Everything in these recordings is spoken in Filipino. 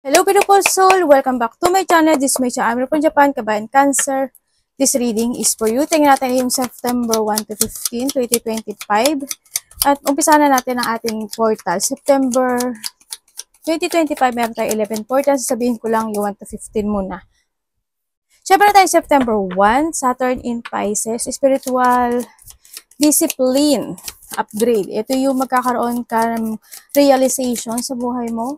Hello beautiful soul! Welcome back to my channel. This is my channel from Japan, Kabayan Cancer. This reading is for you. Tingnan natin yung September 1 to 15, 2025. At umpisa na natin ang ating portal. September 2025, meron tayo 11 portals. Sabihin ko lang yung 1 to 15 muna. Siyempre tayo September 1, Saturn in Pisces, spiritual discipline, upgrade. Ito yung magkakaroon ka ng realization sa buhay mo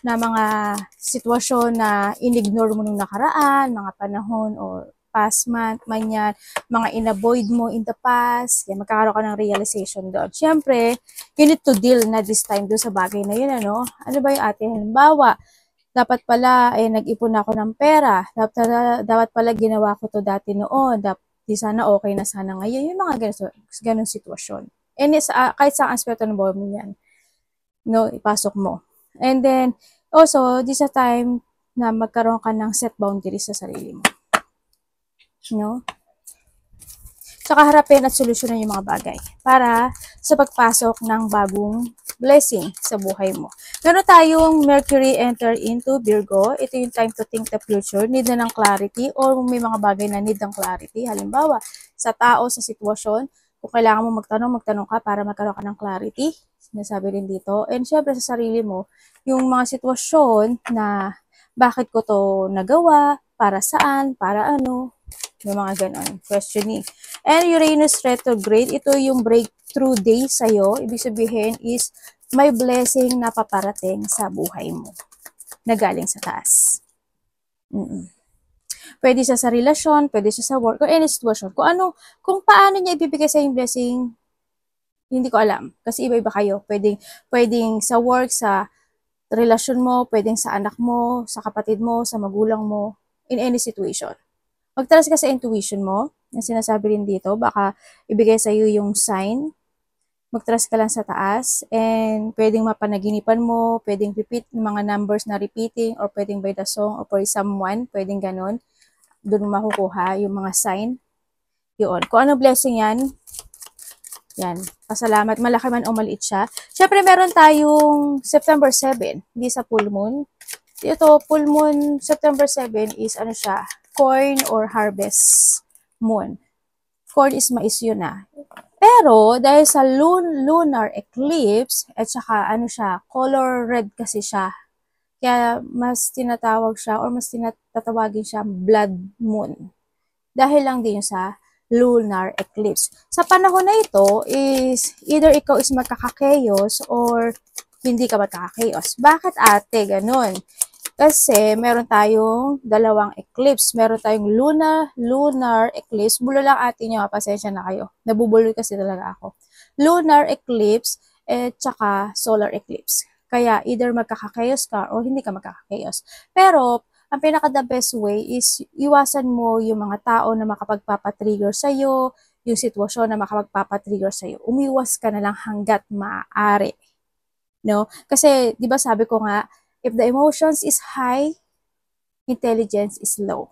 na mga sitwasyon na in-ignore mo nung nakaraan, mga panahon or past month, manyan, mga in-avoid mo in the past, yan, magkakaroon ka ng realization doon. Siyempre, you need to deal na this time doon sa bagay na yun, ano? Ano ba yung ating halimbawa? Dapat pala, nag-ipon ako ng pera. Dapat pala ginawa ko to dati noon. Di sana okay na sana ngayon. Yung mga ganun sitwasyon. And kahit sa aspeto ng buhay mo yan, no, ipasok mo. And then, also, this is a time na magkaroon ka ng set boundaries sa sarili mo. No? Saka harapin at solusyonan yung mga bagay para sa pagpasok ng bagong blessing sa buhay mo. Meron tayong Mercury enter into Virgo. Ito yung time to think the future. Need na ng clarity or may mga bagay na need ng clarity. Halimbawa, sa tao, sa sitwasyon, kung kailangan mo magtanong ka para magkaroon ka ng clarity. Sinasabi rin dito. And syempre sa sarili mo, yung mga sitwasyon na bakit ko to nagawa, para saan, para ano, yung mga ganon, questioning. And Uranus retrograde, ito yung breakthrough day sa'yo. Ibig sabihin is may blessing na paparating sa buhay mo na galing sa taas. Pwede siya sa relasyon, pwede siya sa work, or any situation. Kung paano niya ibibigay sa yung blessing, hindi ko alam. Kasi iba-iba kayo. Pwedeng sa work, sa relasyon mo, pwedeng sa anak mo, sa kapatid mo, sa magulang mo, in any situation. Magtrust ka sa intuition mo, yung sinasabi rin dito, baka ibigay sa iyo yung sign. Magtrust ka lang sa taas, and pwedeng mapanaginipan mo, pwedeng repeat mga numbers na repeating, or pwedeng by the song, or for someone, pwedeng ganon. Doon makukuha yung mga sign. Yun. Kung ano blessing yan, yan. Pasalamat. Malaki man o maliit siya. Siyempre, meron tayong September 7. Hindi sa full moon. Ito, full moon, September 7 is ano siya, corn or harvest moon. Corn is mais yun na. Pero, dahil sa lunar eclipse, at saka ano siya, color red kasi siya. Kaya, mas tinatawag siya or mas tatawagin siya blood moon. Dahil lang din sa lunar eclipse. Sa panahon na ito is either ikaw is magkaka-chaos or hindi ka magkaka-chaos. Bakit ate? Ganun. Kasi meron tayong dalawang eclipse. Meron tayong lunar eclipse. Bulo lang ate nyo, pasensya na kayo. Nabubuloy kasi talaga ako. Lunar eclipse at saka solar eclipse. Kaya either magkaka-chaos ka o hindi ka magkaka-chaos. Pero ang pinaka-the best way is iwasan mo yung mga tao na makapagpapatrigger sa'yo, yung sitwasyon na makapagpapatrigger sa'yo. Umiwas ka na lang hanggat maaari. No? Kasi, di ba sabi ko nga, if the emotions is high, intelligence is low.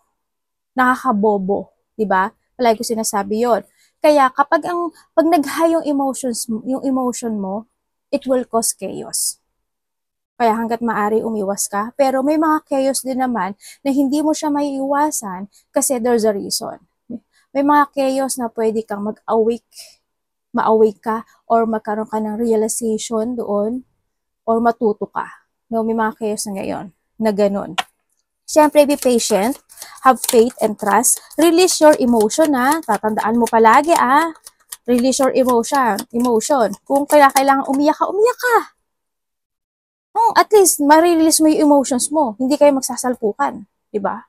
Nakakabobo. Di ba? Palagi ko sinasabi yon. Kaya pag nag-high yung emotion mo, it will cause chaos. Kaya hanggat maaari umiwas ka. Pero may mga chaos din naman na hindi mo siya maiiwasan kasi there's a reason. May mga chaos na pwede kang ma-awake ka or magkaroon ka ng realization doon or matuto ka. No, may mga chaos na ngayon na ganun. Siyempre, be patient, have faith and trust. Release your emotion Tatandaan mo palagi Release your emotion. Kung kailangan umiyak ka. At least, ma-release mo yung emotions mo. Hindi kayo magsasalpukan. Diba?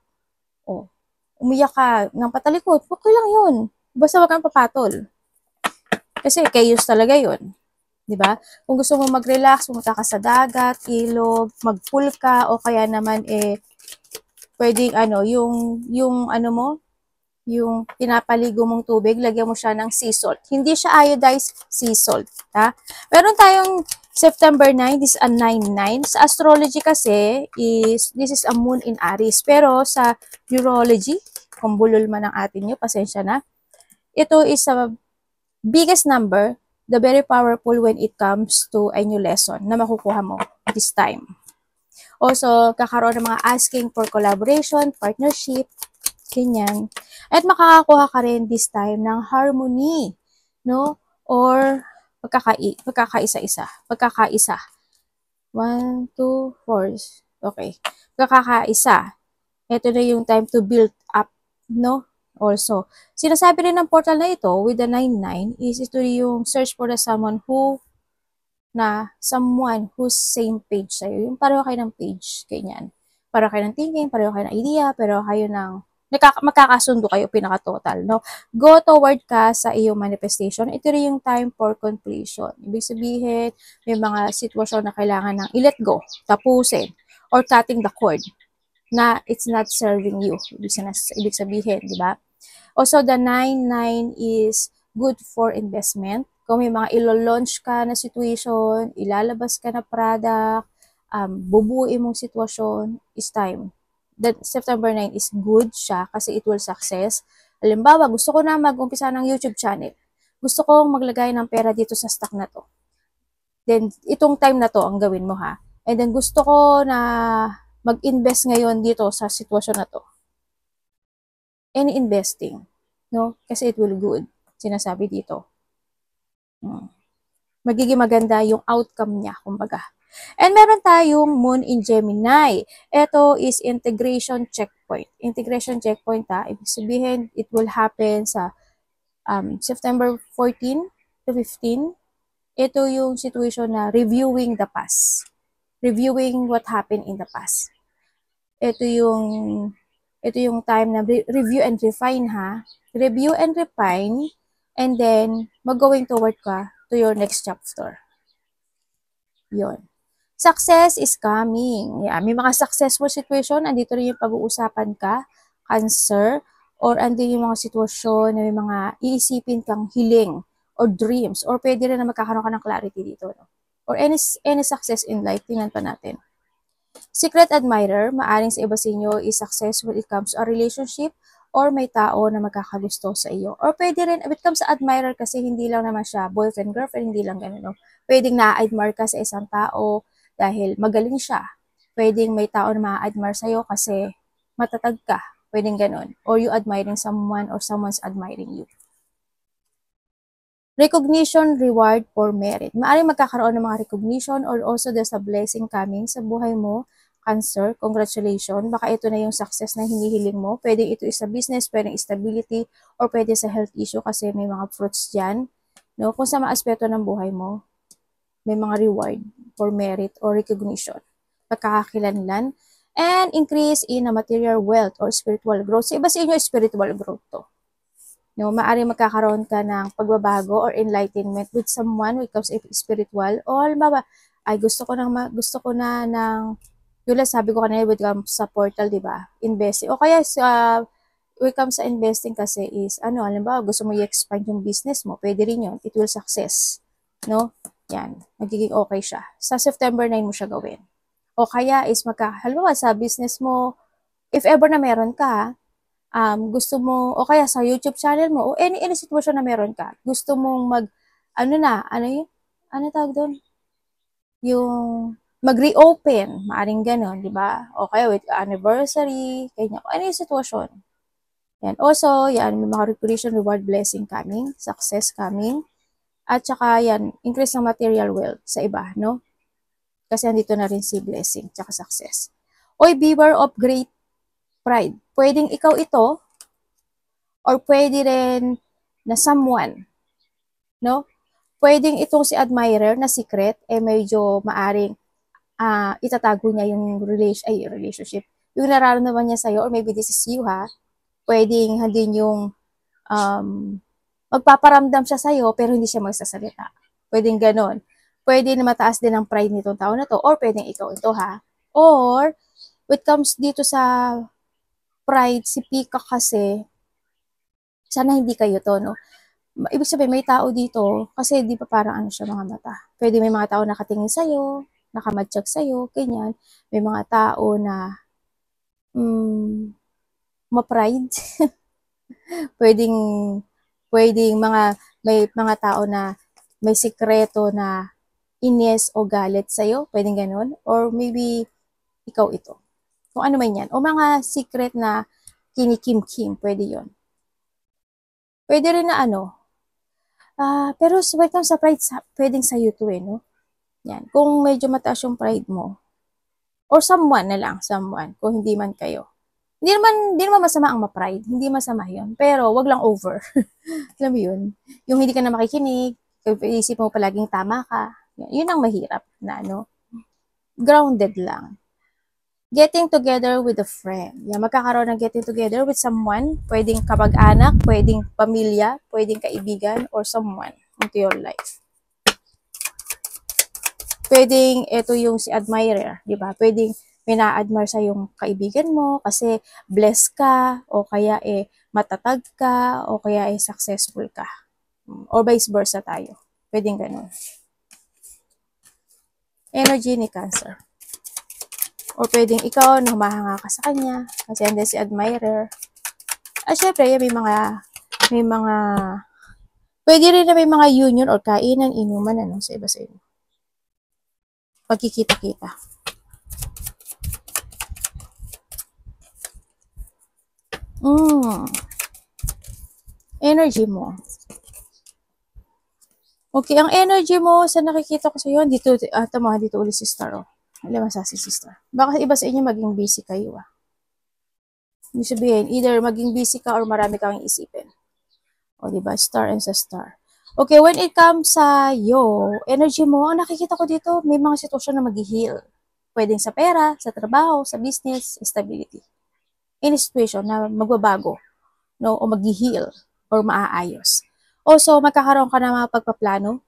Umiyak ka ng patalikod. Okay lang yun. Basta wag kang papatol. Kasi chaos talaga yun. Diba? Kung gusto mo mag-relax, pumunta ka sa dagat, ilog, mag-pool ka, o kaya naman pwedeng yung pinapaligo mong tubig, lagyan mo siya ng sea salt. Hindi siya iodized sea salt. Meron tayong September 9, this is a 9-9. Sa astrology kasi, this is a moon in Aries. Pero sa urology, kung bulol man ang atin nyo, pasensya na. Ito is a biggest number, the very powerful when it comes to a new lesson na makukuha mo this time. Also, kakaroon ng mga asking for collaboration, partnership, ganyan. At makakakuha ka rin this time ng harmony, no? Or pagkakaisa-isa. 1, 2, 4. Okay. Pagkakaisa. Ito na yung time to build up, no? Also, sinasabi rin ng portal na ito with the 99 is ito yung search for the someone who's same page sa'yo. Yung pareho kayo ng page, ganyan. Pareho kayo ng thinking, pareho kayo ng idea, pareho kayo ng magkakasundo kayo, pinaka-total, no? Go toward ka sa iyong manifestation. Ito rin yung time for completion. Ibig sabihin, may mga sitwasyon na kailangan ng i-let go, tapusin, or cutting the cord na it's not serving you. Ibig sabihin, di ba? Also, the 99 is good for investment. Kung may mga ilo-launch ka na situation, ilalabas ka na product, bubuuin mong sitwasyon, is time. That September 9 is good siya kasi it will success. Halimbawa, gusto ko na mag-umpisa ng YouTube channel. Gusto kong maglagay ng pera dito sa stock na to. Then, itong time na to ang gawin mo ha. And then, gusto ko na mag-invest ngayon dito sa sitwasyon na to. Any investing, no? Kasi it will good. Sinasabi dito. Magiging maganda yung outcome niya, kumbaga. And meron tayong Moon in Gemini. Ito is integration checkpoint. Integration checkpoint ibig sabihin, it will happen sa September 14 to 15. Ito yung situation na reviewing the past. Reviewing what happened in the past. Ito yung time na review and refine ha. Review and refine, and then mag-going toward ka to your next chapter. Yon. Success is coming. Yeah, may mga successful situation, andito rin yung pag-uusapan ka, Cancer, or andito yung mga sitwasyon na may mga iisipin kang hiling or dreams, or pwede rin na magkakaroon ka ng clarity dito. No? Or any success in life, tingnan pa natin. Secret admirer, maaring sa iba sa inyo is success when it comes to a relationship or may tao na magkakagusto sa iyo. Or pwede rin, when it comes sa admirer kasi hindi lang naman siya boyfriend, girlfriend, hindi lang ganun. No? Pwedeng na-admire ka sa isang tao dahil magaling siya. Pwedeng may tao na ma-admire sa'yo kasi matatag ka. Pwedeng ganun. Or you admiring someone or someone's admiring you. Recognition, reward, or merit. Maaring magkakaroon ng mga recognition or also there's a blessing coming sa buhay mo, Cancer. Congratulations. Baka ito na yung success na hinihiling mo. Pwede ito sa business, pwede stability, or pwede sa health issue kasi may mga fruits dyan. No? Kung sa mga aspeto ng buhay mo, may mga reward for merit or recognition. Pagkakakilanlan. And increase in a material wealth or spiritual growth. Sa iba sa inyo, spiritual growth to. No, maaari magkakaroon ka ng pagbabago or enlightenment with someone when it comes to spiritual. O halimbawa, ay gusto ko na ng yun sabi ko kanina with sa portal, di ba? Investing. O kaya when it comes sa investing kasi is halimbawa gusto mo i-expand yung business mo, pwede rin yun. It will success. No? Yan, magiging okay siya. Sa September 9 mo siya gawin. O kaya is halimbawa sa business mo, if ever na meron ka, gusto mo, o kaya sa YouTube channel mo, o any sitwasyon na meron ka, gusto mong ano tawag doon? Yung mag-reopen, maaring ganon, di ba? O kaya with anniversary, kanya, ano yung sitwasyon. Yan. Also, yan, may mga recognition, reward, blessing coming, success coming, at saka yan, increase ng material wealth sa iba, no? Kasi andito na rin si blessing, tsaka success. Oy, beware of great pride. Pwedeng ikaw ito, or pwede rin na someone, no? Pwedeng itong si admirer na secret, medyo maaring itatago niya yung relationship. Yung nararamdaman niya sa'yo, or maybe this is you ha, pwedeng din yung magpaparamdam siya sa'yo, pero hindi siya magsasalita. Pwedeng ganon. Pwede na mataas din ang pride nitong tao na to, or pwedeng ikaw ito ha. Or, when it comes dito sa pride, si Pika kasi, sana hindi kayo to, no? Ibig sabihin, may tao dito, kasi di pa parang siya mga mata. Pwede may mga tao nakatingin sa'yo, nakamatsyag sa'yo, ganyan. May mga tao na ma-pride. pwedeng may mga tao na may sikreto na inis o galit sa'yo, pwedeng ganun. Or maybe ikaw ito. Kung ano man yan. O mga secret na kinikim-kim, pwede yon. Pwede rin na ano, pero when it comes sa pride, pwedeng sa'yo to no? Yan. Kung medyo mataas yung pride mo, or someone na lang, someone, kung hindi man kayo. Hindi naman masama ang ma-pride. Hindi masama yun. Pero, wag lang over. Alam mo yun? Yung hindi ka na makikinig, isip mo palaging tama ka. Yun ang mahirap na, ano? Grounded lang. Getting together with a friend. Yan, magkakaroon ng getting together with someone. Pwedeng kapag-anak, pwedeng pamilya, pwedeng kaibigan, or someone into your life. Pwedeng ito yung si admirer, di ba? Pwedeng may na-admire sa yung kaibigan mo kasi blessed ka, o kaya matatag ka, o kaya successful ka. Or vice versa tayo. Pwedeng ganun. Energy ni Cancer. Or pwedeng ikaw na humahanga ka sa kanya kasi andun si admirer. At syempre, may mga, pwede rin na may mga union or kainan, inuman, ano, sa iba sa inyo. Pagkikita-kita. Energy mo. Okay, ang energy mo sa nakikita ko sa iyo, dito ulit si Star, oh. Alam mo sa si Star. Baka iba sa inyo maging busy kayo, Ibig sabihin, either maging busy ka or marami kang isipin. O, diba? Star and sa Star. Okay, when it comes sa yo, energy mo, ang nakikita ko dito, may mga sitwasyon na mag-heal. Pwedeng sa pera, sa trabaho, sa business, stability. Any situation na magbabago, no? O mag-heal or maaayos. Also, magkakaroon ka ng mga pagpaplano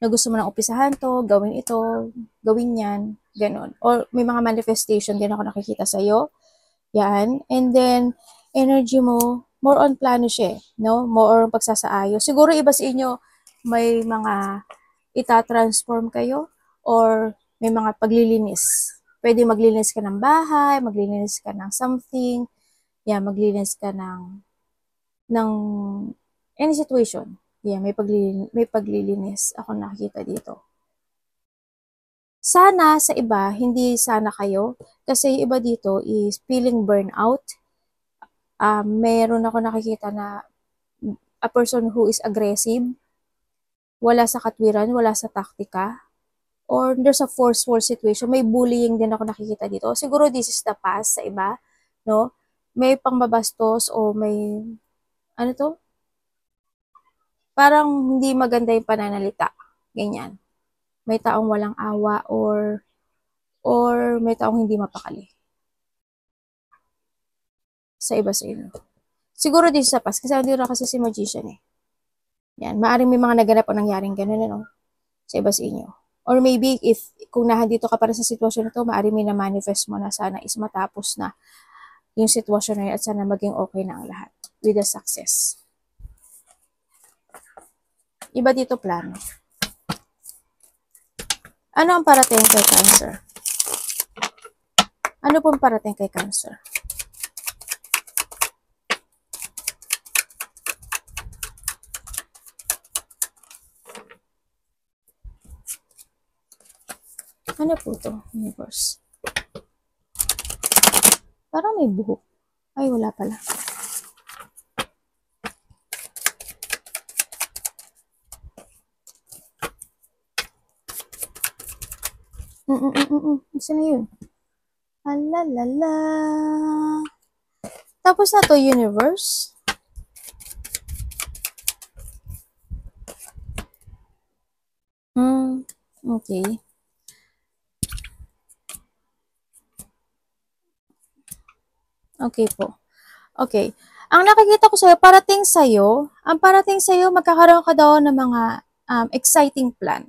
na gusto mo nang umpisahan to, gawin ito, gawin yan, ganun. Or may mga manifestation din ako nakikita sa'yo. Yan. And then, energy mo, more on plano siya, no? More on pagsasaayos. Siguro iba sa inyo, may mga itatransform kayo or may mga paglilinis. Pwede maglinis ka ng bahay, maglinis ka ng something, yan, maglinis ka ng any situation. Yeah, may paglilinis ako nakikita dito. Sana sa iba, hindi sana kayo, kasi yung iba dito is feeling burnout. Meron ako nakikita na a person who is aggressive, wala sa katwiran, wala sa taktika, or there's a forceful situation. May bullying din ako nakikita dito. Siguro this is the past sa iba, no? May pangbabastos o may, ano to? Parang hindi maganda yung pananalita. Ganyan. May taong walang awa or may taong hindi mapakali. Sa iba sa inyo. Siguro din sa past, kasi hindi na kasi si magician Yan, maaaring may mga naganap o nangyaring ganun, no? Sa iba sa inyo. Or maybe, kung nandito ka para sa sitwasyon na to, maaaring may na-manifest mo na sana is matapos na yung sitwasyon na yun at sana maging okay na ang lahat with the success. Iba dito plano. Ano ang parating kay Cancer? Ano pong parating kay Cancer? Ano po to, universe? Parang may buhok. Ay, wala pala. Saan na yun? Alalala. Tapos na to, universe. Okay. Okay po. Okay. Ang nakikita ko sa'yo, ang parating sa'yo, magkakaroon ka daw ng mga exciting plan.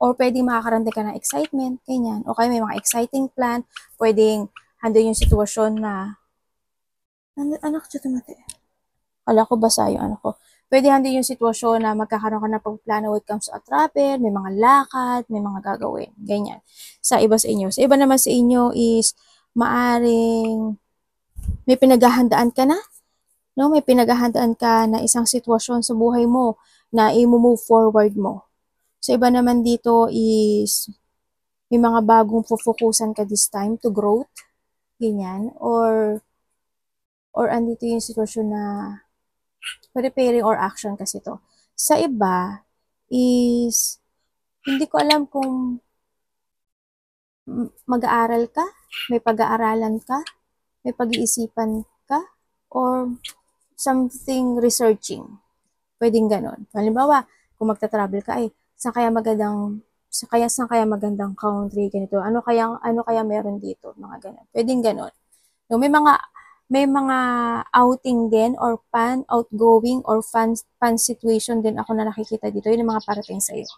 Or pwedeng makakaranda ka ng excitement, ganyan. O kaya may mga exciting plan, pwedeng handle yung sitwasyon na, anak, dito mati. Kala ko basa yung anak ko. Pwede handle yung sitwasyon na magkakaroon ka ng pagplano when it comes to a travel, may mga lakad, may mga gagawin, ganyan. Sa iba sa inyo. Sa iba naman sa inyo is, maaring may pinaghahandaan ka na, no? May pinaghahandaan ka na isang sitwasyon sa buhay mo na i-move forward mo. Sa iba naman dito is may mga bagong fufukusan ka this time to growth, ganyan, or andito yung sitwasyon na preparing or action kasi to. Sa iba is, hindi ko alam kung mag-aaral ka, may pag-aaralan ka, may pag-iisipan ka, or something researching. Pwedeng ganon. Halimbawa, kung magta-travel ka, saan kaya magandang country, ganito, ano kaya meron dito, mga ganon. Pwedeng ganon. No, may mga outing din or outgoing or fun situation din ako na nakikita dito. Yun yung mga parating sa iyo.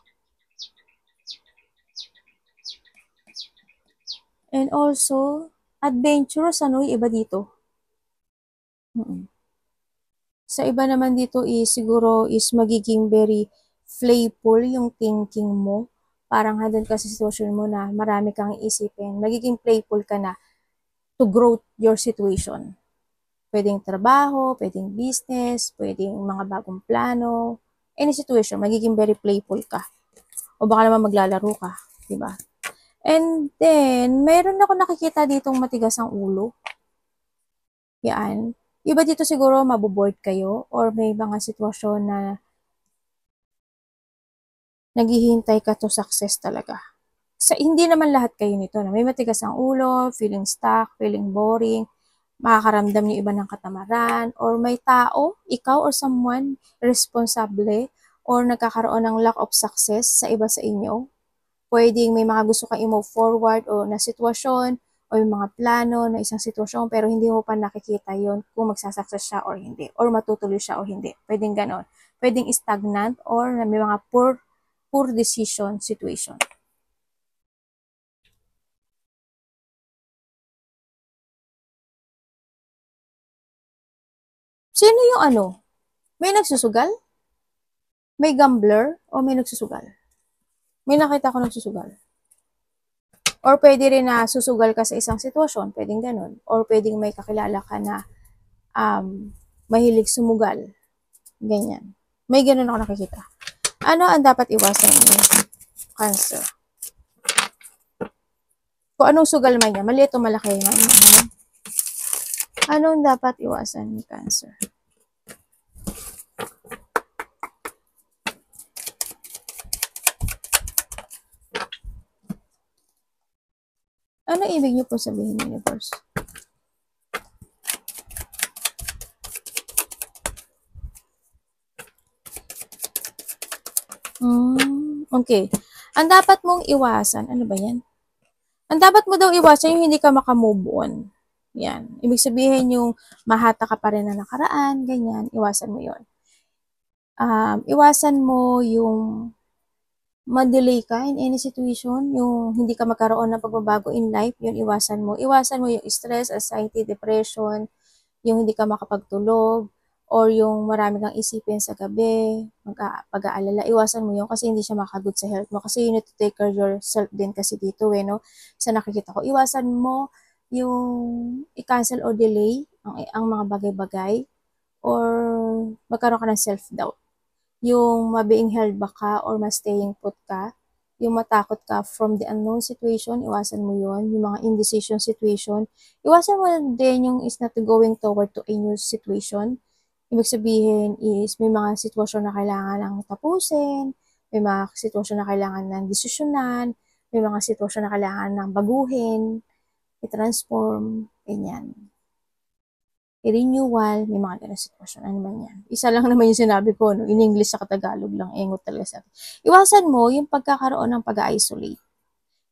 And also, adventurous, yung iba dito. Sa iba naman dito siguro is magiging very playful yung thinking mo. Parang handun ka sa sitwasyon mo na marami kang isipin. Magiging playful ka na to grow your situation. Pwedeng trabaho, pwedeng business, pwedeng mga bagong plano. Any situation, magiging very playful ka. O baka naman maglalaro ka, di ba? And then, meron ako nakikita ditong matigas ang ulo. Yan. Iba dito siguro maboboard kayo or may mga sitwasyon na naghihintay ka to success talaga. Hindi naman lahat kayo nito. May matigas ang ulo, feeling stuck, feeling boring, makakaramdam yung iba ng katamaran, or may tao, ikaw or someone responsable or nagkakaroon ng lack of success sa iba sa inyo. Pwedeng may mga gusto kang i-move forward o na sitwasyon o yung mga plano na isang sitwasyon pero hindi mo pa nakikita yon kung magsasucess siya or hindi or matutuloy siya o hindi. Pwedeng ganon. Pwedeng stagnant or may mga poor decision situation. Sino yung May nagsusugal? May gambler? O may nagsusugal? May nakita ko nagsusugal. Or pwede rin na susugal ka sa isang sitwasyon, pwedeng ganun. Or pwedeng may kakilala ka na mahilig sumugal. Ganyan. May ganun ako nakikita. Ano ang dapat iwasan ni Cancer? Kung anong sugal man niya, maliit o malaki man. Anong dapat iwasan ni Cancer? Ano ibig niyo po sabihin, Universe? Okay. Ang dapat mong iwasan, ano ba yan? Ang dapat mo daw iwasan yung hindi ka makamove on. Yan. Ibig sabihin yung mahata ka pa rin na nakaraan, ganyan. Iwasan mo yon. Iwasan mo yung ma-delay ka in any situation, yung hindi ka magkaroon ng pagbabago in life, yun iwasan mo. Iwasan mo yung stress, anxiety, depression, yung hindi ka makapagtulog, or yung marami kang isipin sa gabi, pag-aalala, iwasan mo yun kasi hindi siya makagood sa health mo. Kasi you need to take care of yourself din kasi dito, no? Sa nakikita ko, iwasan mo yung i-cancel o delay ang mga bagay-bagay or magkaroon ka ng self-doubt. Yung ma-being held back ka or ma-staying put ka, yung matakot ka from the unknown situation, iwasan mo yon. Yung mga indecision situation, iwasan mo din yung is not going toward to a new situation. Ibig sabihin is may mga sitwasyon na kailangan ng tapusin, may mga sitwasyon na kailangan ng desisyonan, may mga sitwasyon na kailangan ng baguhin, i-transform, ganyan. I-renewal, may mga ganang sitwasyon. Ano man yan? Isa lang naman yung sinabi ko, no? In English sa Tagalog lang, engot talaga sa atin. Iwasan mo yung pagkakaroon ng pag-isolate.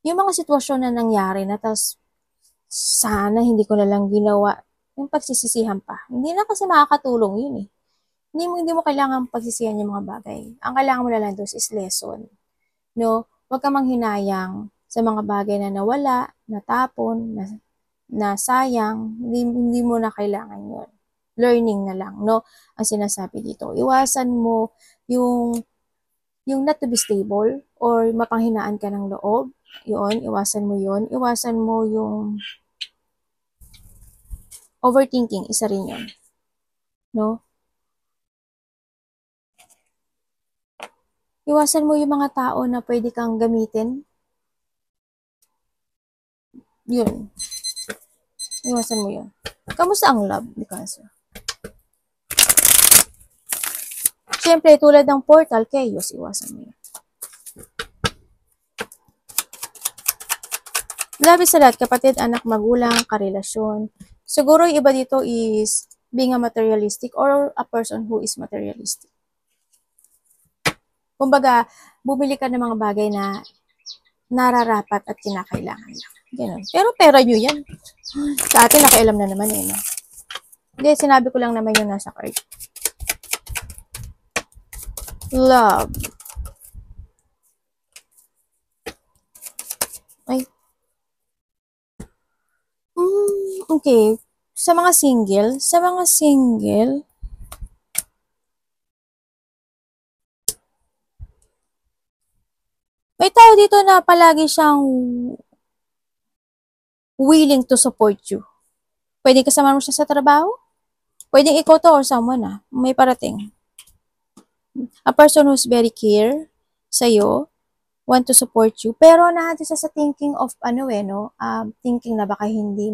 Yung mga sitwasyon na nangyari na tas sana hindi ko na lang ginawa, yung pagsisisihan pa. Hindi na kasi makakatulong yun eh. Hindi mo kailangan pagsisihan yung mga bagay. Ang kailangan mo na lang doon is lesson. No? Huwag ka manghinayang sa mga bagay na nawala, natapon, na sayang, hindi mo na kailangan yun. Learning na lang, no? Ang sinasabi dito. Iwasan mo yung not to be stable or mapanghinaan ka ng loob. Yun, iwasan mo yun. Iwasan mo yung overthinking, isa rin yun. No? Iwasan mo yung mga tao na pwede kang gamitin Yun. Iwasan mo yun. Kamusta ang love ni Cancer? Siyempre, tulad ng portal, chaos, iwasan mo yun. Love is sa lahat, kapatid, anak, magulang, karelasyon. Siguro yung iba dito is being a materialistic or a person who is materialistic. Kumbaga, bumili ka ng mga bagay na nararapat at kinakailangan lang. Ganun. Pero pera nyo yan. Sa atin, nakailam na naman eh, no? Hindi, sinabi ko lang naman yung nasa card. Love. Ay. Okay. Sa mga single, may tao dito na palagi siyang willing to support you. Pwede kasama mo siya sa trabaho? Pwedeng ikaw to or someone may parating. A person who's very care sa'yo, want to support you, pero nandito siya sa thinking of thinking na baka hindi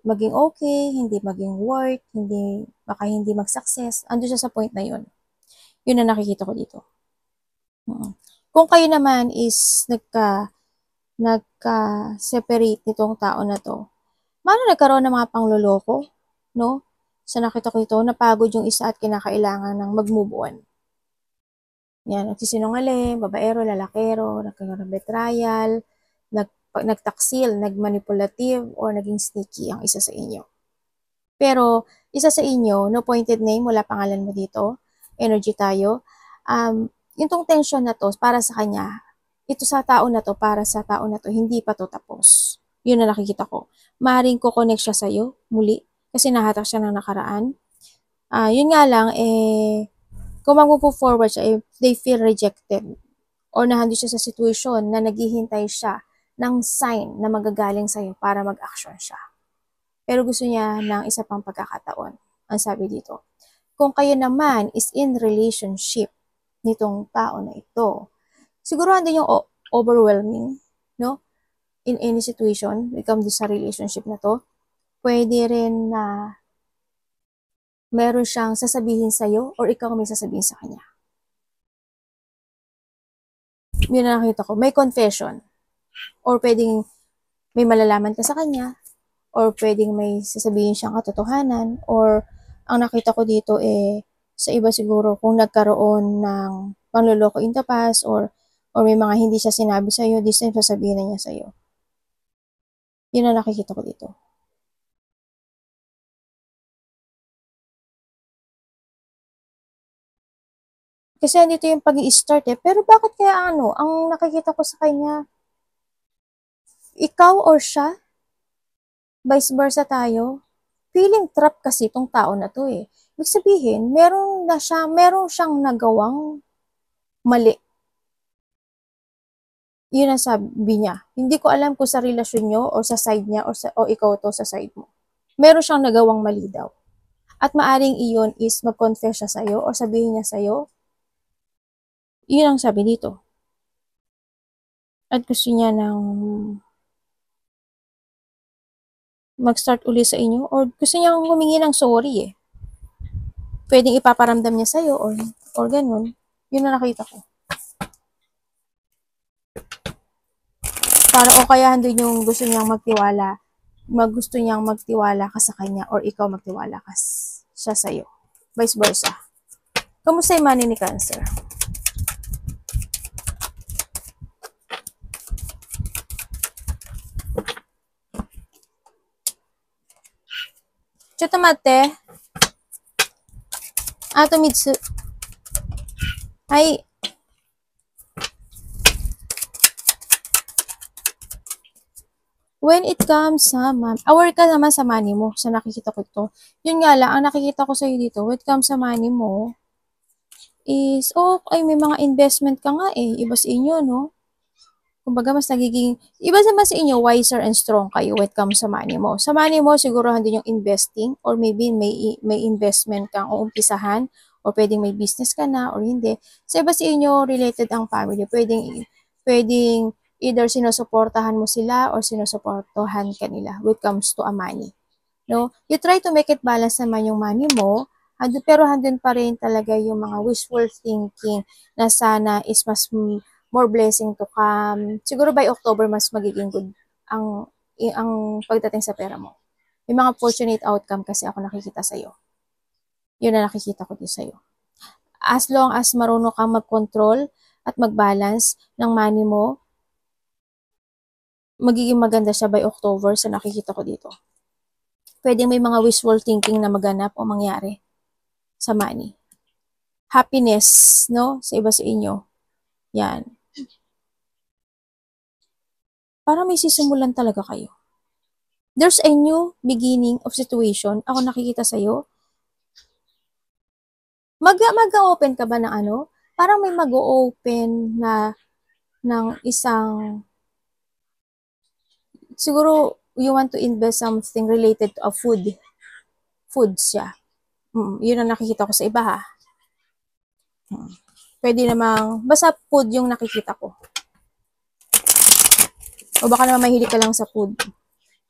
maging okay, hindi maging work, baka hindi mag-success. Ando siya sa point na yun. Yun ang nakikita ko dito. Kung kayo naman is nagka-separate nitong tao na to, paano nagkaroon ng mga pangloloko, no? Sa nakita ko ito, napagod yung isa at kinakailangan ng mag-move on. Yan, nagsisinungaling, babaero, lalakero, nagkaroon ng betrayal, nagtaksil, nagmanipulative, or naging sneaky ang isa sa inyo. Pero, isa sa inyo, no pointed name, wala pangalan mo dito, energy tayo, yung tong tension na to, para sa kanya, ito sa tao na to, para sa tao na to, hindi pa to tapos. Yun na nakikita ko. Maaaring ko-connect siya sa'yo, muli, kasi nahatak siya ng nakaraan. Yun nga lang, kung mag-move forward siya, they feel rejected, or nahando siya sa situation na naghihintay siya ng sign na magagaling sa'yo para mag-action siya. Pero gusto niya ng isa pang pagkakataon. Ang sabi dito, kung kayo naman is in relationship nitong tao na ito, siguro andun yung overwhelming, no? In any situation, become sa relationship na to, pwede rin na meron siyang sasabihin sa'yo or ikaw may sasabihin sa kanya. Yun na nakita ko. May confession. Or pwedeng may malalaman ka sa kanya. Or pwedeng may sasabihin siyang katotohanan. Or ang nakita ko dito sa iba siguro kung nagkaroon ng panloloko in the past or may mga hindi siya sinabi sa'yo, this time sasabihin na niya sa'yo. Yun na nakikita ko dito. Kasi andito yung pag-i-start pero bakit kaya ang nakikita ko sa kanya, ikaw or siya, vice versa tayo, feeling trap kasi itong tao na to Ibig sabihin, meron siyang nagawang mali. Yun ang sabi niya. Hindi ko alam kung sa relasyon nyo or sa side niya o ikaw to sa side mo. Meron siyang nagawang mali daw. At maaring iyon is mag-confess siya sa'yo or sabihin niya sa'yo. Yun ang sabi dito. At gusto niya ng mag-start uli sa inyo or gusto niya humingi ng sorry Pwedeng ipaparamdam niya sa'yo or ganun. Yun na nakita ko. Para o kaya andun yung gusto niyang magtiwala ka sa kanya or ikaw magtiwala ka siya sa'yo. Vice versa. Kamusta yung money ni Cancer? Chotomate. Atomitsu. Ay. When it comes sa aware ka naman sa money mo, sa nakikita ko ito. Yun nga lang, ang nakikita ko sa'yo dito, when it comes sa money mo, is, may mga investment ka nga iba sa inyo, no? Kumbaga, mas nagiging, iba naman sa inyo, wiser and strong kayo when it comes sa money mo. Sa money mo, siguro handun yung investing, or maybe may investment kang uumpisahan, or pwedeng may business ka na, or hindi. Sa iba sa inyo, related ang family, pwedeng either sinusuportahan mo sila or sinusuportahan ka nila when it comes to a money. No? You try to make it balance naman yung money mo, pero handun pa rin talaga yung mga wishful thinking na sana is mas more blessing to come. Siguro by October, mas magiging good ang pagdating sa pera mo. May mga fortunate outcome kasi ako nakikita sa'yo. Yun na nakikita ko din sa'yo. As long as marunong kang mag-control at mag-balance ng money mo, magiging maganda siya by October sa nakikita ko dito. Pwede may mga wishful thinking na maganap o mangyari sa money. Happiness, no? Sa iba sa inyo. Yan. Para may sisimulan talaga kayo. There's a new beginning of situation. Ako nakikita sa'yo. Mag-open ka ba ng ano? Parang may mag-open na ng isang siguro you want to invest something related to a food. Food siya. Yun ang nakikita ko sa iba ha. Pwede namang, basta food yung nakikita ko. O baka naman mahilig ka lang sa food.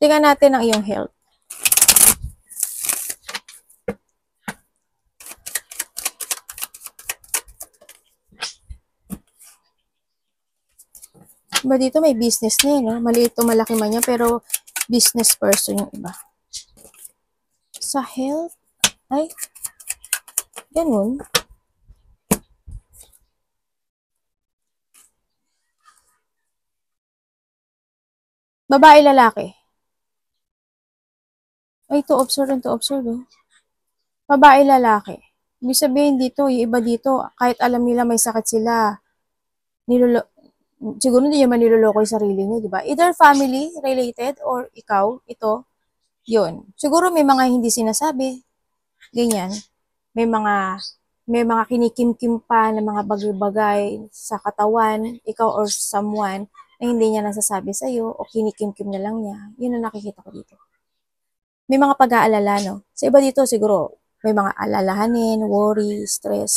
Tingnan natin ang iyong health. Diba dito may business na no? Maliit o malaki man yan, pero business person yung iba. Sa health, ay, ganun. Babae, lalaki. Ay, to observe. Oh. Babae, lalaki. Ibig sabihin dito, yung iba dito, kahit alam nila may sakit sila, siguro hindi naman niloloko yung sarili niya, di ba? Either family related or ikaw, ito, yun. Siguro may mga hindi sinasabi, ganyan. May mga kinikim-kim pa na mga bagay-bagay sa katawan, ikaw or someone, na hindi niya nasasabi sa'yo o kinikim-kim na lang niya. Yun ang nakikita ko dito. May mga pag-aalala, no? Sa iba dito, siguro, may mga alalahanin, worry, stress,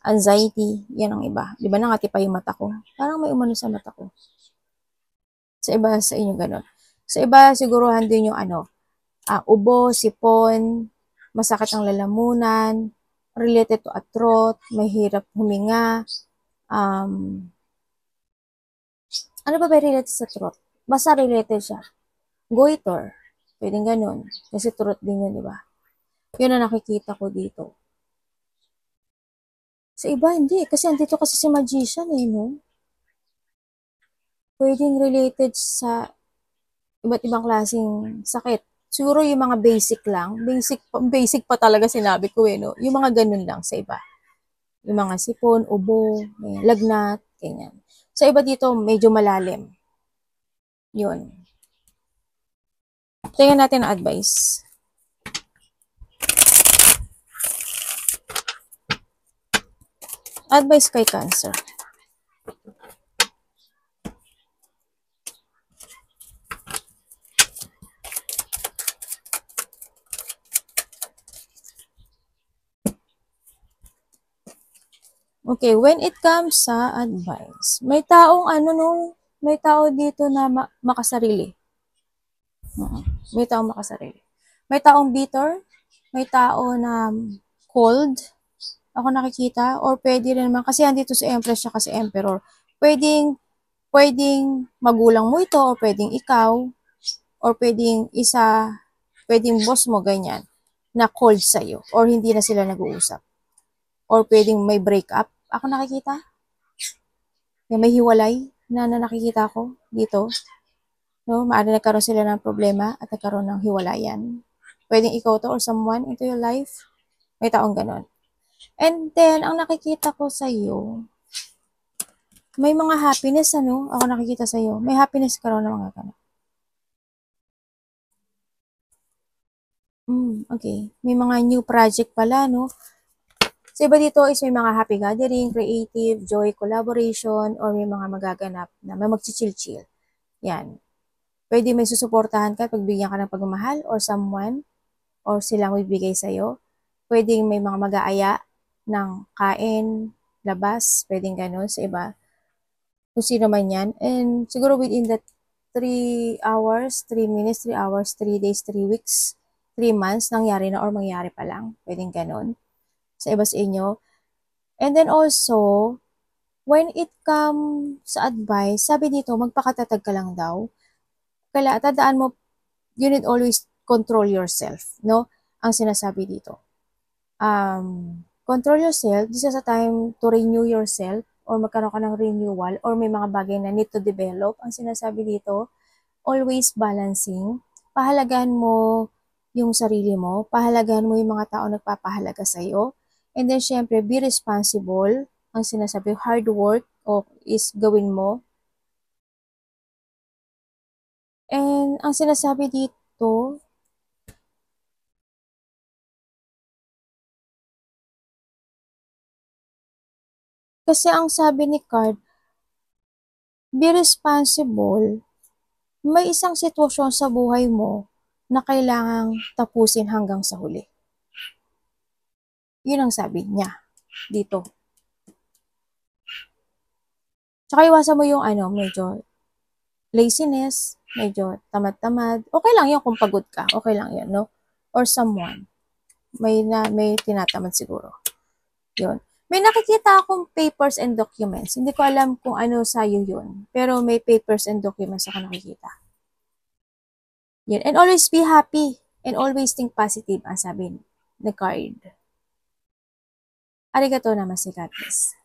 anxiety, yan ang iba. Di ba nangati pa yung mata ko? Parang may umano sa mata ko. Sa iba, sa inyo ganun. Sa iba, siguruhan din yung ubo, sipon, masakit ang lalamunan, related to a throat, may hirap huminga, ano ba related sa throat? Basta related siya. Goiter. Pwedeng ganun. Kasi throat din yun, di ba? Yun ang nakikita ko dito. Sa iba, hindi. Kasi andito kasi si magician no? Pwedeng related sa iba't ibang klaseng sakit. Siguro yung mga basic lang. Basic pa talaga sinabi ko no? Yung mga ganun lang sa iba. Yung mga sipon, ubo, lagnat, ganyan. Sa iba dito, medyo malalim. Yun. Tingnan natin ang advice. Advice kay Cancer. Okay, when it comes sa advice, may taong may tao dito na makasarili. May taong makasarili. May taong bitter, may tao na cold, ako nakikita, or pwede rin naman, kasi andito si Empress siya kasi Emperor, pwedeng magulang mo ito, or pwedeng ikaw, or pwedeng boss mo, ganyan, na cold sa'yo, or hindi na sila nag-uusap. Or pwedeng may break up, ako nakikita. May hiwalay na nakikita ko dito. No, maaari nagkaroon sila ng problema at nagkaroon ng hiwalayan. Pwedeng ikaw to or someone into your life. May taong ganon. And then, ang nakikita ko sa iyo, may mga happiness, ako nakikita sa iyo. May happiness ka rin ng mga ganon. Okay. May mga new project pala, no? Sa iba dito is may mga happy gathering, creative, joy, collaboration, or may mga magaganap na may magchichill-chill. Yan. Pwede may susuportahan ka, pagbigyan ka ng pagmamahal, or someone, or silang bibigay sa'yo. Pwedeng may mga mag-aaya ng kain, labas, pwedeng gano'n sa iba. kung sino man yan. And siguro within that 3 hours, 3 minutes, 3 hours, 3 days, 3 weeks, 3 months, nangyari na or mangyari pa lang. Pwedeng ganun sa iba sa inyo. And then also, when it come sa advice, sabi dito, magpakatatag ka lang daw. Kaya tandaan mo, you need always control yourself, no? Ang sinasabi dito. Control yourself, this is a time to renew yourself or magkaroon ka ng renewal or may mga bagay na need to develop. Ang sinasabi dito, always balancing. Pahalagahan mo yung sarili mo, pahalagahan mo yung mga tao nagpapahalaga sa'yo. And then, syempre, be responsible. Ang sinasabi, hard work is gawin mo. And ang sinasabi dito, kasi ang sabi ni Card, be responsible. May isang sitwasyon sa buhay mo na kailangang tapusin hanggang sa huli. Yun ang sabi niya dito. Tsaka iwasan mo yung medyo laziness, medyo tamad-tamad. Okay lang yun kung pagod ka. Okay lang yun, no? Or someone. May tinatamad siguro. Yun. May nakikita akong papers and documents. Hindi ko alam kung ano sa'yo yun. Pero may papers and documents ako nakikita. Yun. And always be happy. And always think positive, ang sabi ni card. Arigato namaste, God bless.